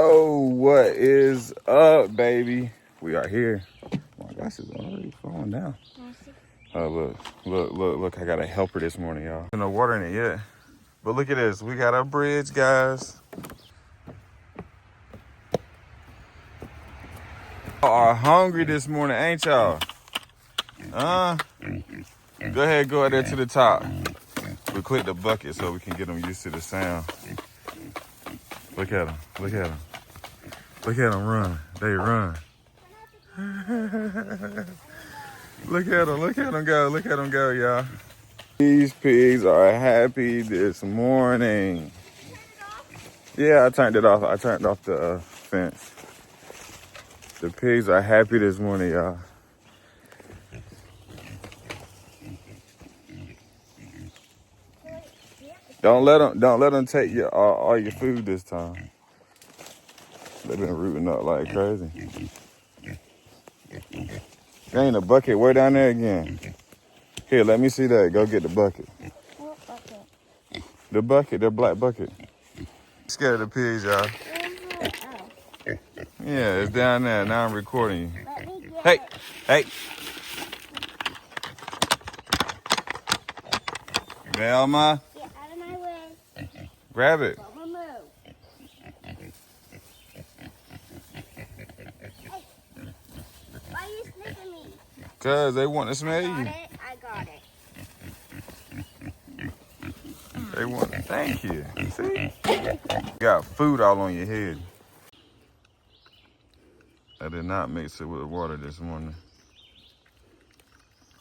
Oh, what is up, baby? We are here. My glasses are already falling down. Oh, look. I got a helper this morning, y'all. No water in it yet. But look at this. We got a bridge, guys. Y'all are hungry this morning, ain't y'all? Go ahead, go out there to the top. We click the bucket so we can get them used to the sound. Look at them. Look at them. Look at them run. They run. Look at them. Look at them go. Look at them go, y'all. These pigs are happy this morning. Yeah, I turned it off. I turned off the fence. The pigs are happy this morning, y'all. Don't let them take your all your food this time. They've been rooting up like crazy. There ain't a bucket way down there again. Here, let me see that. Go get the bucket. What bucket? The bucket, the black bucket. Scared of the pigs, y'all. Yeah, it's down there. Now I'm recording you. Hey. Velma. Get out of my way. Grab it. Don't move. Hey. Why are you sniffing me? Cause they want to smell you. I got it. They want. Thank you. See? You got food all on your head. I did not mix it with water this morning.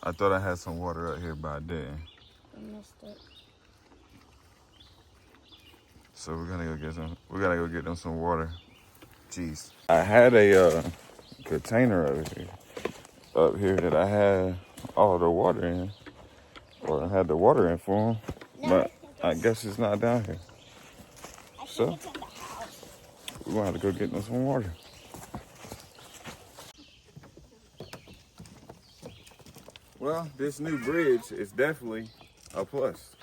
I thought I had some water up here, but I didn't. I missed it. So we're gonna go get them some water. Jeez. I had a container up here that I had all the water in, or I had the water in for them, but I guess it's not down here. So we're gonna have to go get them some water. Well, this new bridge is definitely a plus.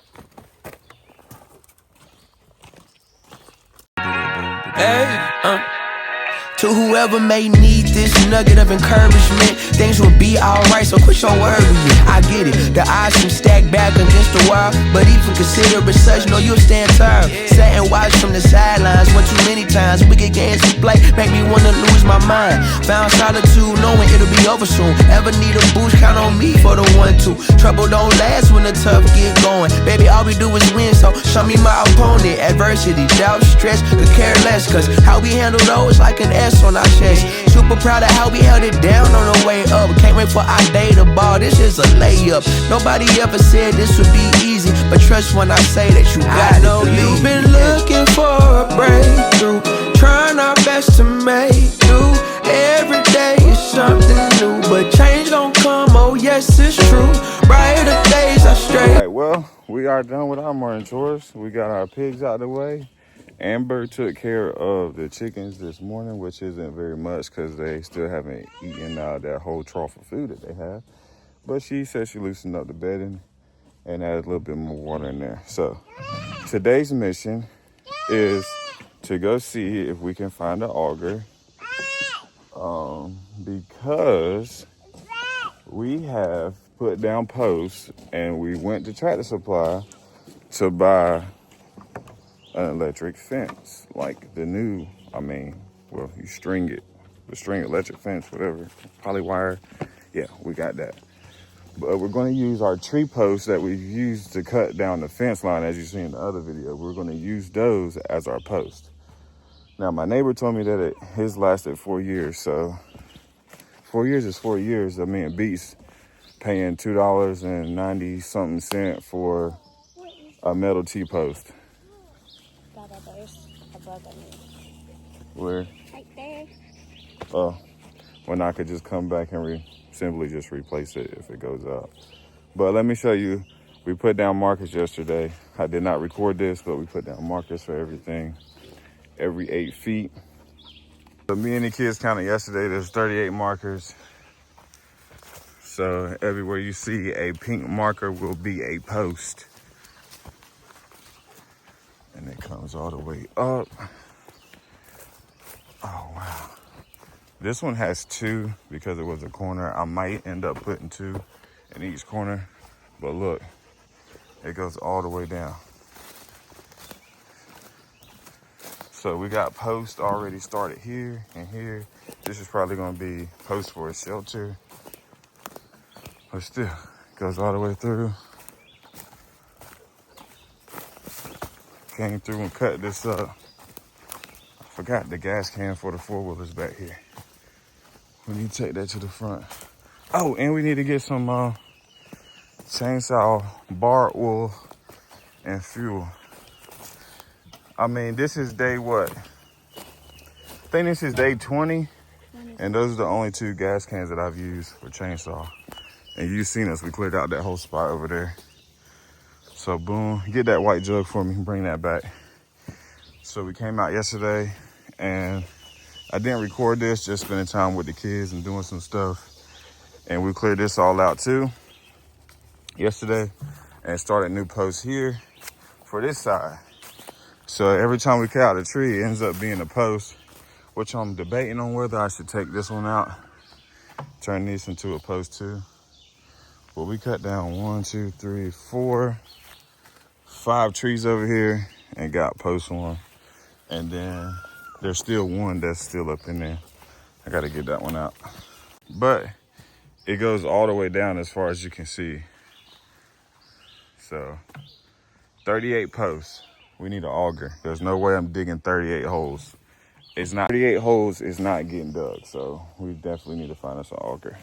Hey, to whoever may need this nugget of encouragement, things will be alright, so quit your worry. I get it, the odds seem stacked back against the wall, but even consider it such, know you'll stand tall. Sat and watch from the sidelines one too many times. Wicked games to play make me wanna lose my mind. Found solitude knowing it'll be over soon. Ever need a boost, count on me for the 1-2. Trouble don't last when the tough get going. Baby, all we do is win, so show me my opponent. Adversity, doubt, stress, could care less, cause how we handle those like an S on our chest. Super proud of how we held it down on the way up. Can't wait for our day to ball, this is a layup. Nobody ever said this would be easy, but trust when I say that you got it. I know you've been looking for a breakthrough, trying our best to make do. Every day is something new, but change gon' come, oh yes it's true. Brighter days are straight. All right, well, we are done with our morning chores. We got our pigs out of the way. Amber took care of the chickens this morning, which isn't very much because they still haven't eaten that whole trough of food that they have. But she said she loosened up the bedding and added a little bit more water in there. So today's mission is to go see if we can find an auger, because we have put down posts and we went to Tractor Supply to buy an electric fence, like the new, you string it, the string electric fence, whatever, polywire. Yeah, we got that. But we're going to use our tree posts that we've used to cut down the fence line, as you see in the other video. We're going to use those as our post. Now, my neighbor told me that his lasted 4 years, so 4 years is 4 years. I mean, it beats paying $2.90 something for a metal T-post. There's a bug on me. Where? Right there. Oh, when I could just come back and simply just replace it if it goes out. But let me show you. We put down markers yesterday. I did not record this, but we put down markers for everything, every 8 feet. So me and the kids counted yesterday. There's 38 markers. So everywhere you see a pink marker will be a post. And it comes all the way up. Oh, wow. This one has 2 because it was a corner. I might end up putting 2 in each corner. But look, it goes all the way down. So we got posts already started here and here. This is probably gonna be post for a shelter. But still, it goes all the way through. Came through and cut this up. I forgot the gas can for the 4-wheelers back here. We need to take that to the front. Oh, and we need to get some chainsaw bar oil and fuel. I mean, this is day what? I think this is day 20. And those are the only 2 gas cans that I've used for chainsaw. And you've seen us, we cleared out that whole spot over there. So boom, get that white jug for me, bring that back. So we came out yesterday and I didn't record this, just spending time with the kids and doing some stuff. And we cleared this all out too yesterday and started new posts here for this side. So every time we cut out a tree, it ends up being a post, which I'm debating on whether I should take this one out, turn this into a post too. But we cut down 1, 2, 3, 4, 5 trees over here and got post 1. And then there's still 1 that's still up in there. I gotta get that one out. But it goes all the way down as far as you can see. So 38 posts. We need an auger. There's no way I'm digging 38 holes. It's not 38 holes is not getting dug. So we definitely need to find us an auger.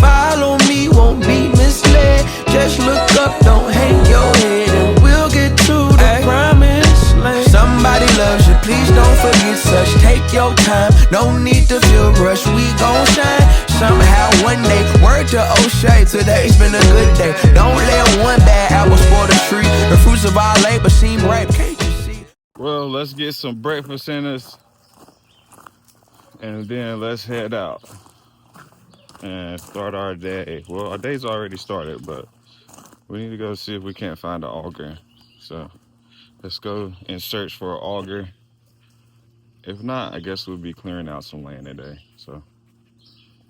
Follow me, won't be misled. Just look up, don't hang your head, and we'll get to the promised land. Somebody loves you, please don't forget such. Take your time, no need to feel rushed. We gon' shine somehow one day. Word to O'Shea, today's been a good day. Don't let one bad apple spoil the tree. The fruits of our labor seem ripe, can't you see? Well, let's get some breakfast in us and then let's head out and start our day. Well, our day's already started, but we need to go see if we can't find an auger. So let's go and search for an auger. If not, I guess we'll be clearing out some land today. So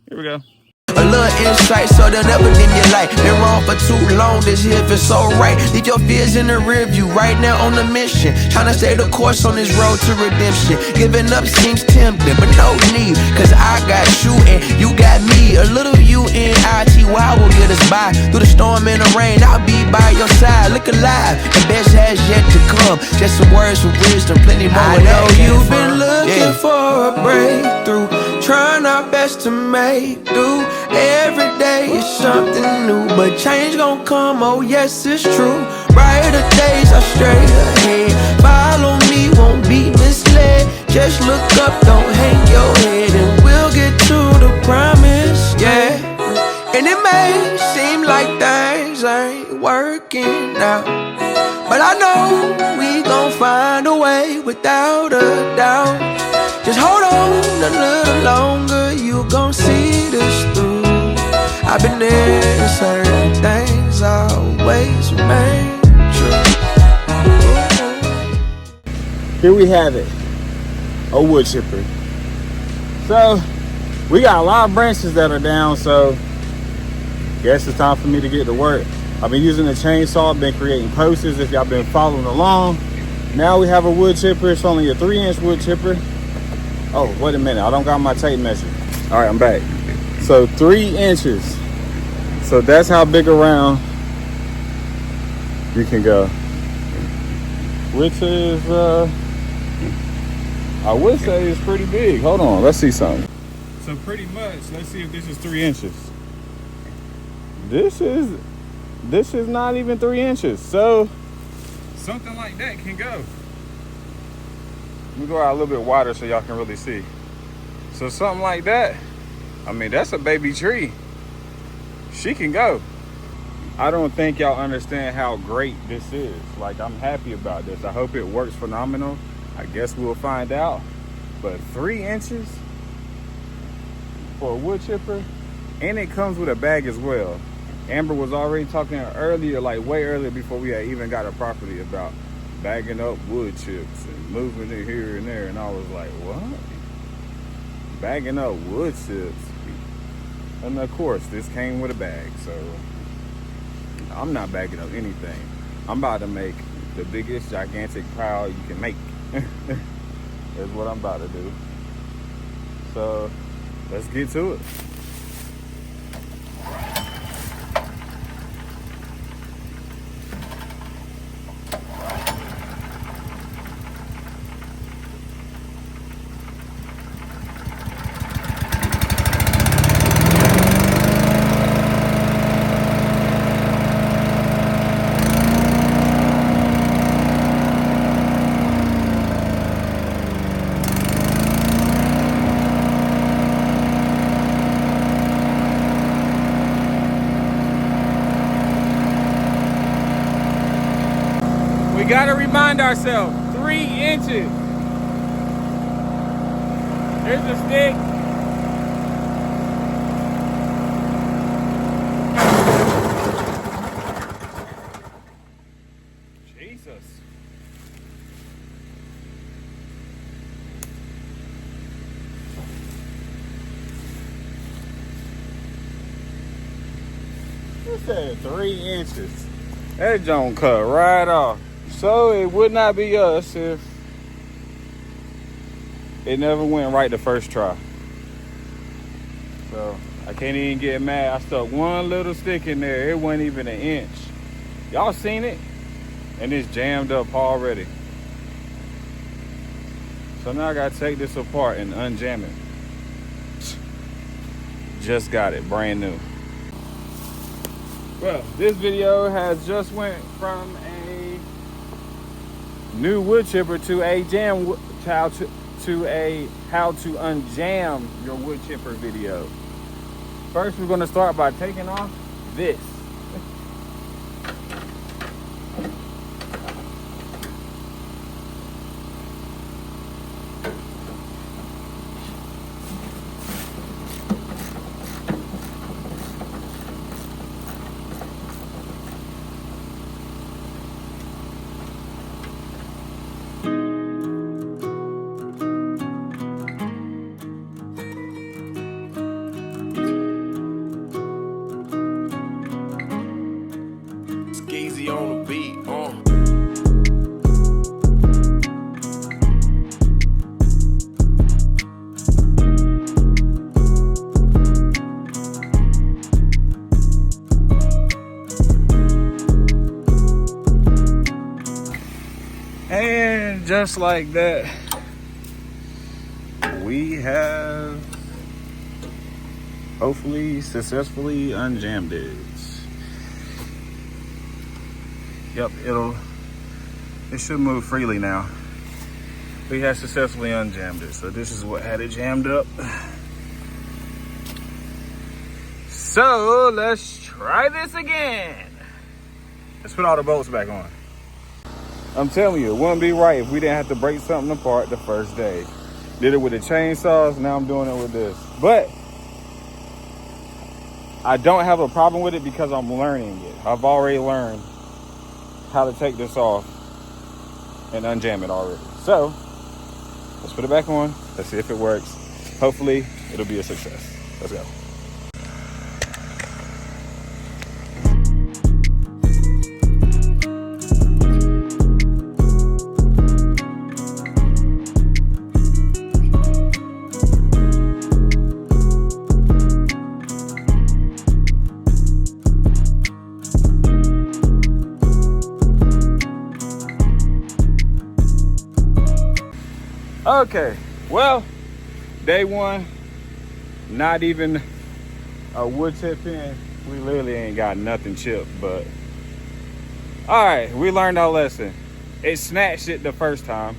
here we go. A little insight so they'll never dim your light. Been wrong for too long, this here feels so right. Leave your fears in the rear view, right now on a mission. Trying to stay the course on this road to redemption. Giving up seems tempting, but no need. Cause I got you and you got me. A little UNITY will get us by. Through the storm and the rain, I'll be by your side. Look alive, the best has yet to come. Just some words of wisdom, plenty more. I know you've been looking for a breakthrough, trying our best to make do. Every day is something new, but change gon' come, oh yes it's true. Brighter days are straight ahead. Follow me, won't be misled. Just look up, don't hang your head, and we'll get to the promise, yeah. And it may seem like things ain't working out, but I know we gon' find a way without a doubt. Just hold on a little longer, you gon' see this through. I've been there and certain things always remain true. Here we have it, a wood chipper. So we got a lot of branches that are down, so guess it's time for me to get to work. I've been using the chainsaw, been creating posts if y'all been following along. Now we have a wood chipper. It's only a 3-inch wood chipper. Oh, wait a minute, I don't got my tape measure. All right, I'm back. So 3 inches. So that's how big around you can go. Which is, I would say it's pretty big. Hold on, let's see something. So pretty much, let's see if this is 3 inches. This is not even 3 inches. So something like that can go. Let me go out a little bit wider so y'all can really see. So something like that, I mean, that's a baby tree. She can go. I don't think y'all understand how great this is. Like, I'm happy about this. I hope it works phenomenal. I guess we'll find out. But 3 inches for a wood chipper, and it comes with a bag as well. Amber was already talking earlier, like way earlier before we had even got a property, about bagging up wood chips and moving it here and there. And I was like, what? Bagging up wood chips? And of course, this came with a bag. So I'm not bagging up anything. I'm about to make the biggest gigantic pile you can make. That's what I'm about to do. So let's get to it. We gotta remind ourselves, 3 inches. Here's the stick. Jesus. It said 3 inches. That joint cut right off. So it would not be us if it never went right the first try. So I can't even get mad. I stuck one little stick in there. It wasn't even an inch. Y'all seen it? And it's jammed up already. So now I gotta take this apart and unjam it. Just got it, brand new. Well, this video has just went from a new wood chipper to a how to unjam your wood chipper video. First, we're gonna start by taking off this. Skeezy on the beat, And just like that, we have hopefully successfully unjammed it. Yep, it should move freely now. We have successfully unjammed it. So this is what had it jammed up. So let's try this again. Let's put all the bolts back on. I'm telling you, it wouldn't be right if we didn't have to break something apart the first day. Did it with the chainsaws, now I'm doing it with this. But I don't have a problem with it because I'm learning it. I've already learned how to take this off and unjam it already. So let's put it back on. Let's see if it works. Hopefully it'll be a success. Let's go. Okay, well, day one, not even a wood chip in. We literally ain't got nothing chipped, but all right, we learned our lesson. It snatched it the first time,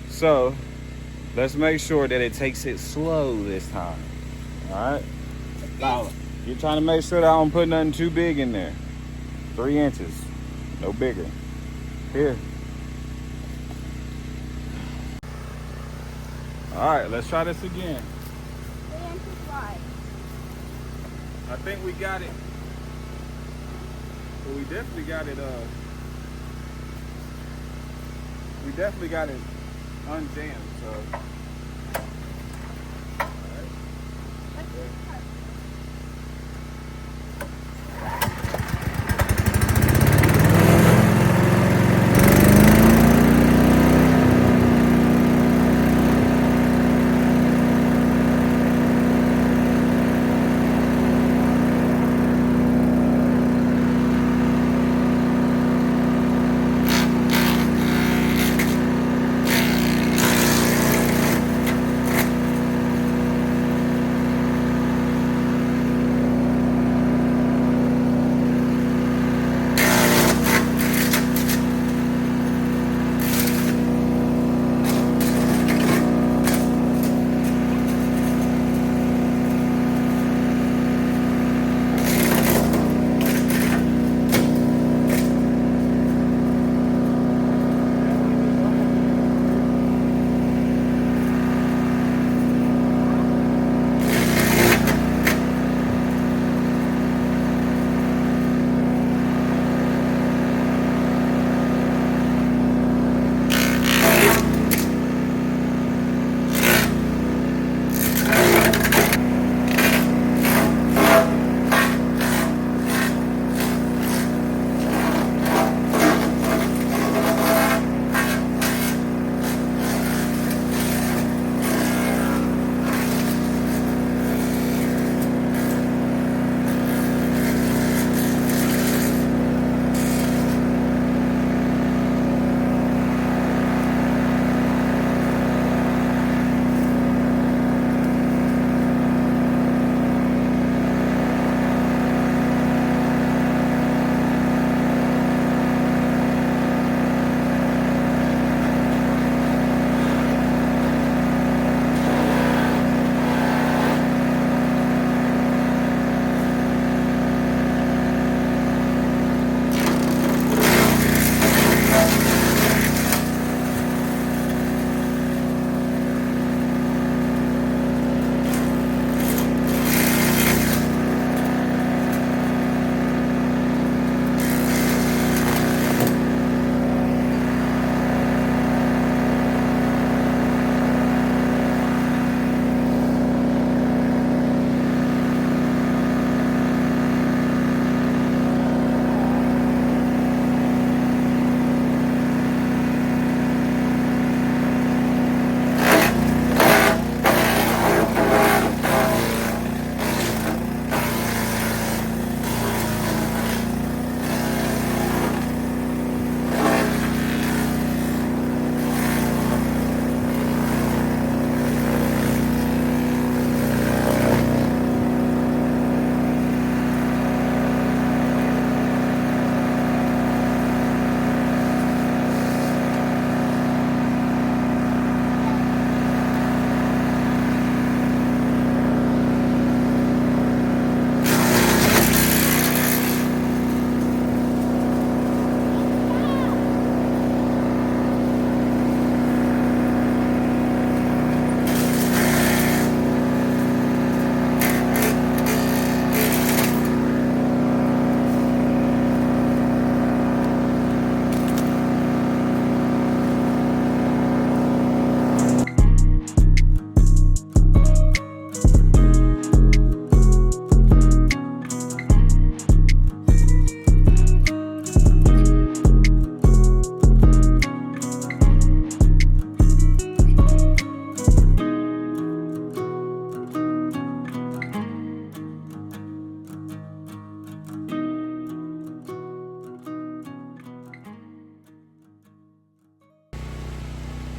so let's make sure that it takes it slow this time. All right, now you're trying to make sure that I don't put nothing too big in there. 3 inches, no bigger. Here. All right, let's try this again. 3 inches wide. I think we got it. Well, we definitely got it we definitely got it unjammed, so.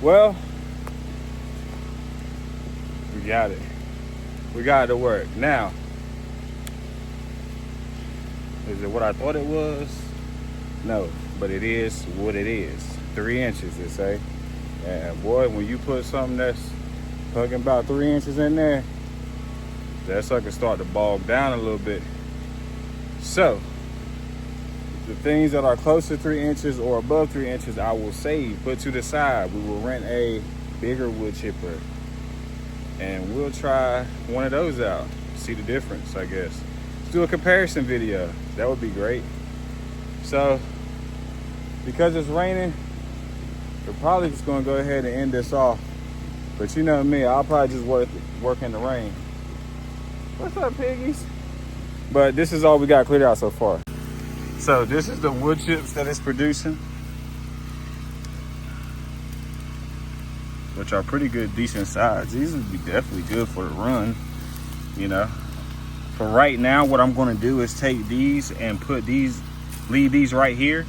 Well, we got it. We got it to work. Now, is it what I thought it was? No, but it is what it is. 3 inches, they say. And boy, when you put something that's talking about 3 inches in there, that sucker start to bog down a little bit. So, the things that are close to 3 inches or above 3 inches, I will save, put to the side. We will rent a bigger wood chipper, and we'll try one of those out. See the difference, I guess. Let's do a comparison video. That would be great. So, because it's raining, we're probably just gonna go ahead and end this off. But you know me, I'll probably just work in the rain. What's up, piggies? But this is all we got cleared out so far. So this is the wood chips that it's producing, which are pretty good, decent size. These would be definitely good for the run, you know. For right now, what I'm gonna do is take these and leave these right here,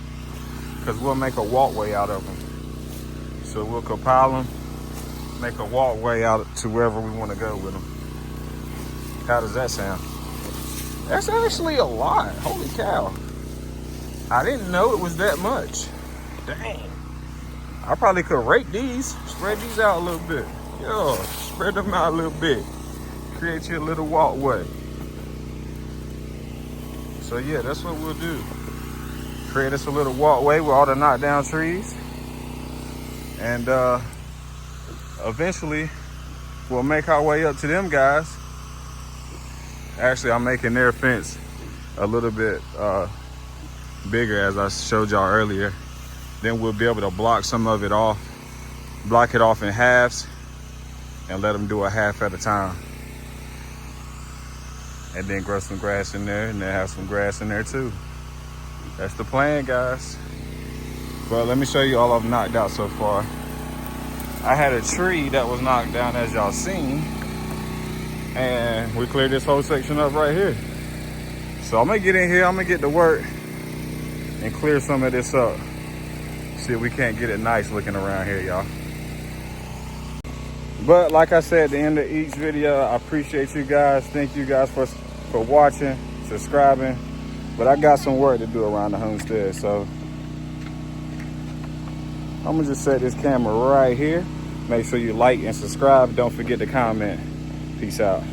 because we'll make a walkway out of them. So we'll compile them, make a walkway out to wherever we wanna go with them. How does that sound? That's actually a lot, holy cow. I didn't know it was that much. Dang. I probably could rake these, spread these out a little bit. Yo, spread them out a little bit. Create you a little walkway. So yeah, that's what we'll do. Create us a little walkway with all the knocked down trees. And eventually we'll make our way up to them guys. Actually, I'm making their fence a little bit bigger, as I showed y'all earlier. Then we'll be able to block some of it off, block it off in halves, and let them do a half at a time. And then grow some grass in there, and then have some grass in there too. That's the plan, guys. But let me show you all I've knocked out so far. I had a tree that was knocked down, as y'all seen, and we cleared this whole section up right here. So I'm gonna get in here, I'm gonna get to work and clear some of this up. See if we can't get it nice looking around here, y'all. But like I said at the end of each video, I appreciate you guys. Thank you guys for watching, subscribing. But I got some work to do around the homestead, so I'm gonna just set this camera right here. Make sure you like and subscribe. Don't forget to comment. Peace out.